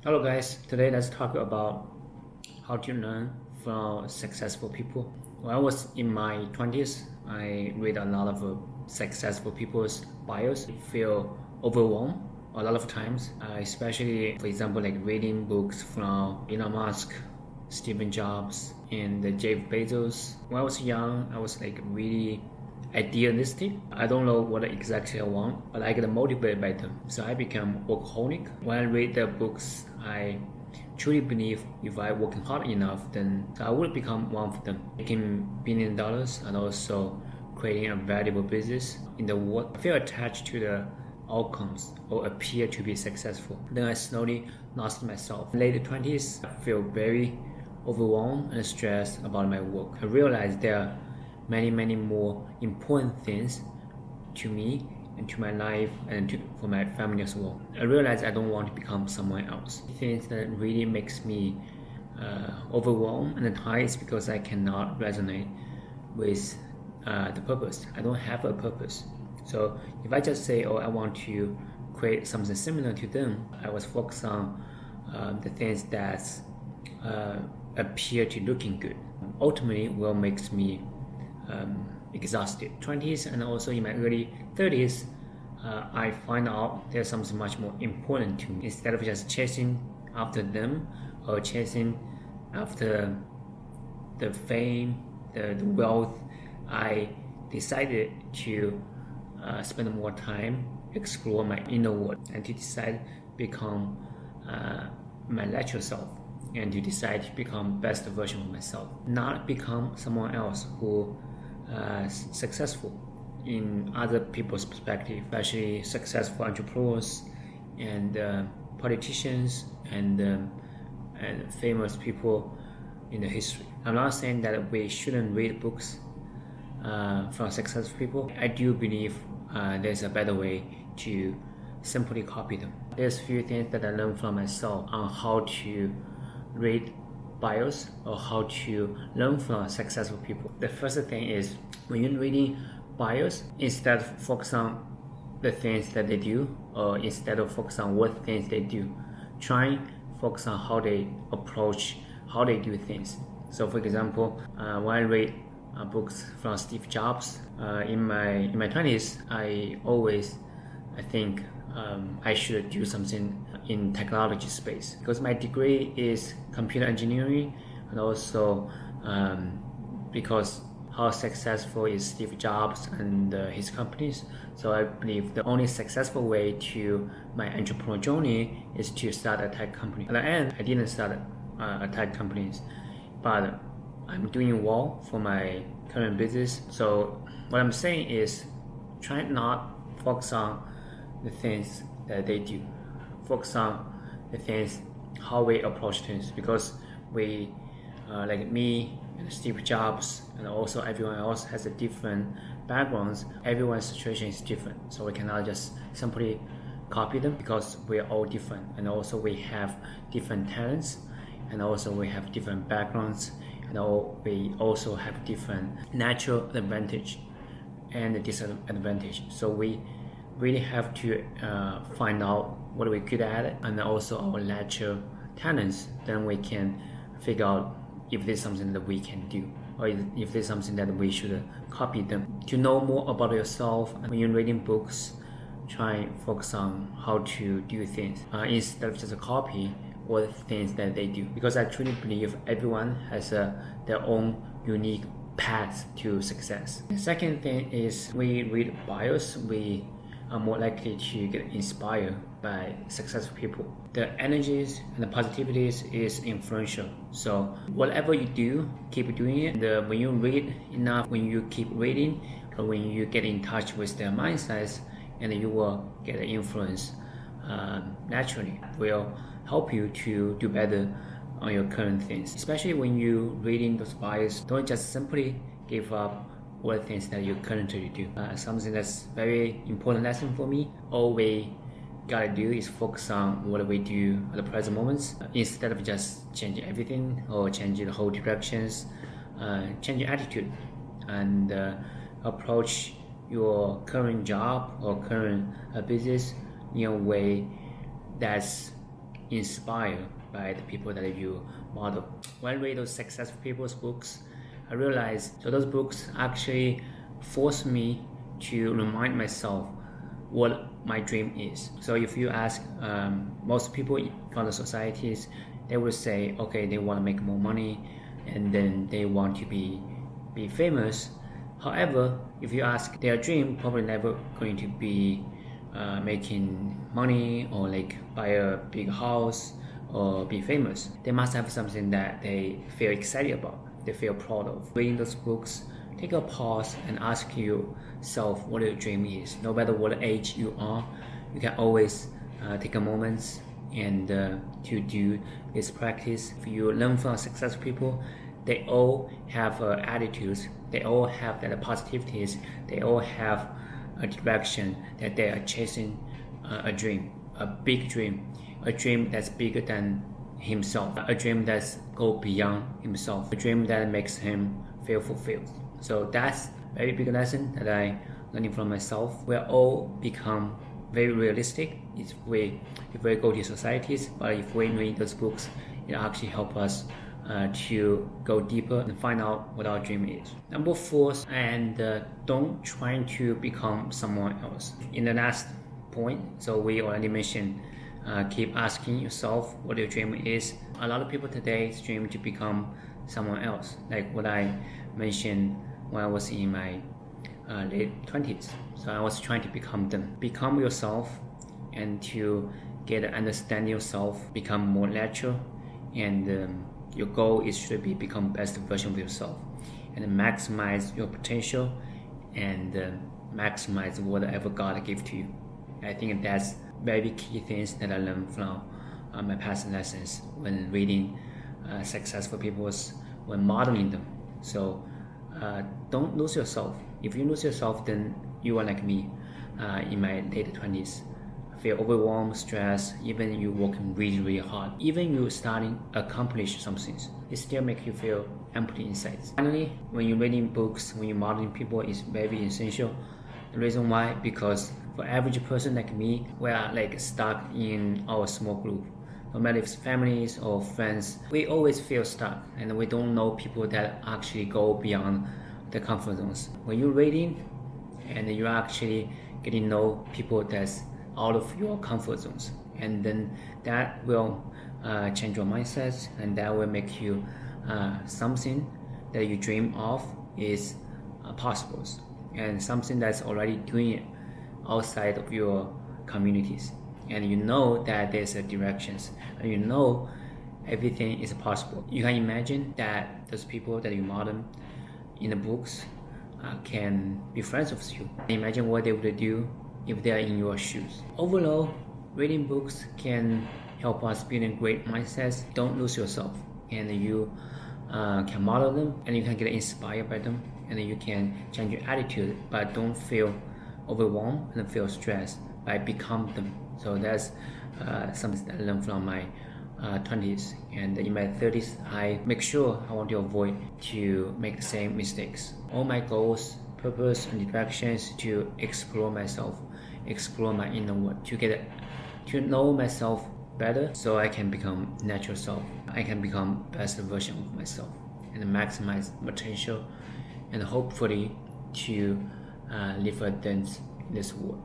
Hello guys, today let's talk about how to learn from successful people. When I was in my 20s, I read a lot of successful people's bios. I feel overwhelmed a lot of times, especially for example like reading books from Elon Musk, Stephen Jobs, and Jeff Bezos. When I was young, I was like really idealistic. I don't know what exactly I want, but I get motivated by them. So I become workaholic. When I read their books, I truly believe if I working hard enough, then I will become one of them, making $1 billion and also creating a valuable business in the world. I feel attached to the outcomes or appear to be successful. Then I slowly lost myself. In late 20s, I feel very overwhelmed and stressed about my work. I realized there are many more important things to me and to my life and for my family as well. I realized I don't want to become someone else. Things that really makes me overwhelmed and tired is because I cannot resonate with the purpose. I don't have a purpose. So if I just say, oh, I want to create something similar to them, I was focused on the things that appear to looking good. Ultimately, what makes me exhausted. 20s and also in my early 30s, I find out there's something much more important to me. Instead of just chasing after them or chasing after the fame, the wealth, I decided to spend more time explore my inner world and to decide become my natural self and to decide to become best version of myself, not become someone else who successful in other people's perspective, especially successful entrepreneurs and politicians and famous people in the history. I'm not saying that we shouldn't read books from successful people. I do believe there's a better way to simply copy them. There's a few things that I learned from myself on how to read bios or how to learn from successful people. The first thing is when you're reading bios, instead of focus on the things that they do or instead of focus on what things they do, try focus on how they approach, how they do things. So for example, when I read books from Steve Jobs in my 20s, I think I should do something in technology space because my degree is computer engineering and also because how successful is Steve Jobs and his companies. So I believe the only successful way to my entrepreneurial journey is to start a tech company. At the end, I didn't start a tech companies, but I'm doing well for my current business. So what I'm saying is try not focus on the things that they do. Focus on the things, how we approach things, because we, like me and Steve Jobs and also everyone else has a different backgrounds. Everyone's situation is different, so we cannot just simply copy them because we are all different, and also we have different talents, and also we have different backgrounds, and we also have different natural advantage and disadvantage. So we really have to find out what we're good at and also our natural talents. Then we can figure out if there's something that we can do or if there's something that we should copy them. To know more about yourself, when you're reading books, try and focus on how to do things instead of just a copy or the things that they do, because I truly believe everyone has their own unique path to success. The second thing is we read bios, we are more likely to get inspired by successful people. The energies and the positivities is influential. So whatever you do, keep doing it. When you read enough, when you keep reading, or when you get in touch with their mindsets, and you will get influence naturally. Will help you to do better on your current things. Especially when you reading those bios, don't just simply give up what things that you currently do. Something that's very important lesson for me. All we gotta do is focus on what we do at the present moments instead of just changing everything or changing the whole directions. Change your attitude and approach your current job or current business in a way that's inspired by the people that you model. When I read those successful people's books, I realized so those books actually force me to remind myself what my dream is. So if you ask most people from the societies, they will say, okay, they want to make more money, and then they want to be famous. However, if you ask their dream, probably never going to be making money or like buy a big house or be famous. They must have something that they feel excited about, they feel proud of. Reading those books, take a pause and ask yourself what your dream is. No matter what age you are, you can always take a moment and to do this practice. If you learn from successful people, they all have attitudes, they all have that positivities, they all have a direction that they are chasing a dream, a big dream, a dream that's bigger than himself, a dream that's go beyond himself, a dream that makes him feel fulfilled. So that's a very big lesson that I learning from myself. We all become very realistic if we go to societies, but if we read those books, it actually help us to go deeper and find out what our dream is. Number 4, and don't try to become someone else. In the last point, so we already mentioned, keep asking yourself what your dream is. A lot of people today dream to become someone else, like what I mentioned when I was in my late 20s. So I was trying to become them. Become yourself, and to get to understand yourself, become more natural, and your goal is should be become best version of yourself, and maximize your potential, and maximize whatever God gave to you. I think that's very key things that I learned from my past lessons when reading successful people's, when modeling them. So don't lose yourself. If you lose yourself, then you are like me in my late 20s. Feel overwhelmed, stressed, even you working really hard. Even you starting accomplish some things, it still make you feel empty inside. Finally, when you're reading books, when you're modeling people, it's very essential. The reason why, because for average person like me, we are like stuck in our small group. No matter if it's families or friends, we always feel stuck, and we don't know people that actually go beyond the comfort zones. When you're reading, and you're actually getting to know people that's out of your comfort zones, and then that will change your mindset, and that will make you something that you dream of is possible, and something that's already doing it outside of your communities, and you know that there's a directions, and you know everything is possible. You can imagine that those people that you model in the books can be friends with you. Imagine what they would do if they are in your shoes. Overall, reading books can help us build a great mindsets. Don't lose yourself, and you can model them, and you can get inspired by them, and then you can change your attitude, but don't feel overwhelmed and feel stressed by become them. So that's something that I learned from my 20s, and in my 30s I make sure I want to avoid to make the same mistakes. All my goals, purpose, and directions to explore myself, explore my inner world, to know myself better, so I can become natural self. I can become best version of myself and maximize potential, and hopefully to leave a dent in this world.